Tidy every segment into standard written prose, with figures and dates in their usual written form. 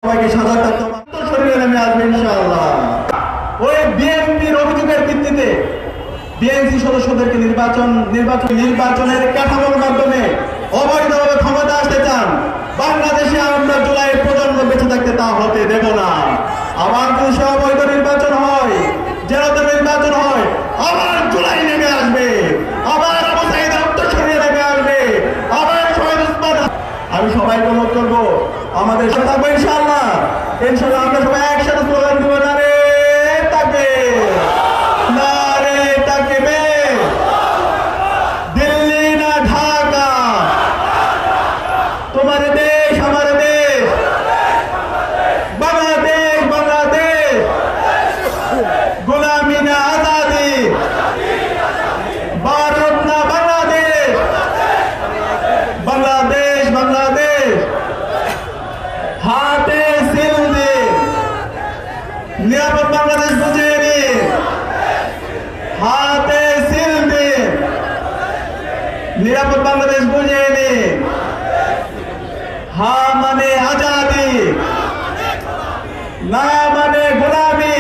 সবাইকে সাজা থাকতে শরীরে নেমে আসবে ইনশাআল্লাহ। ওই বিএনপির অভিযোগের ভিত্তিতে বিএনপি সদস্যদেরকে নির্বাচনের কাঠামোর মাধ্যমে অবৈধভাবে ক্ষমতা আসতে চান। বাংলাদেশে আমরা জুলাই প্রজন্ম বেঁচে থাকতে তা হতে দেব না। আবার যদি অবৈধ নির্বাচন হয়, যেহেতু নির্বাচন হয়, আবার জুলাই নেমে আসবে, আবার আবু সাঈদ উত্তরসূরিয়া নেমে আসবে, আবার শহীদ উসমান। আমি সবাইকে অনুরোধ করবো আমাদের সাথে থাকবো ইনশাআল্লাহ। ইনশাআল্লাহ আমরা সবাই একসাথে স্লোগান দিব, নারে তাকবীর, নারে তাকবীর, দিল্লি না ঢাকা, তোমার দেশ আমার দেশ, বাংলাদেশ বাংলাদেশ, গোলামি না আজাদি, ভারত না বাংলাদেশ, বাংলাদেশ বাংলাদেশ, হাতে সিল দিন, নিরাপদ বাংলাদেশ বুঝিয়ে নিন, হাতে সিল দিন, নিরাপদ বাংলাদেশ বুঝিয়ে নিন। হা মানে আজাদি, না মানে গোলামি,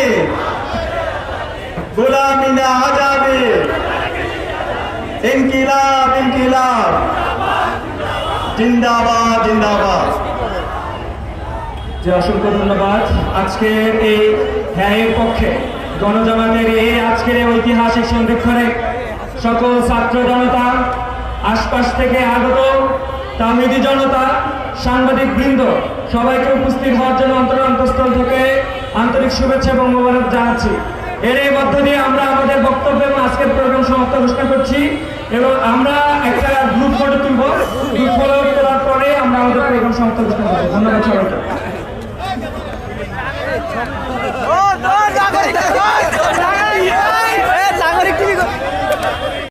গোলামি না আজাদি, ইনকিলাব ইনকিলাব, জিন্দাবাদ জিন্দাবাদ। যে অসংখ্য ধন্যবাদ। আজকের এই হ্যাঁয়ের পক্ষে গণজামাতের এই আজকের এই ঐতিহাসিক সন্ধিক্ষণে সকল ছাত্র জনতা, আশপাশ থেকে আগত তাওহীদি জনতা, সাংবাদিক বৃন্দ সবাইকে উপস্থিত হওয়ার জন্য অন্তঃস্থল থেকে আন্তরিক শুভেচ্ছা এবং মোবারক জানাচ্ছি। এর এই মধ্য দিয়ে আমরা আমাদের বক্তব্য এবং আজকের প্রোগ্রাম সমাপ্ত ঘোষণা করছি এবং আমরা একটা গ্রুপ ফটো তুলব। গ্রুপ ফটো তোলার পরে আমরা আমাদের প্রোগ্রাম সমাপ্ত ঘোষণা করছি। ধন্যবাদ সবাইকে।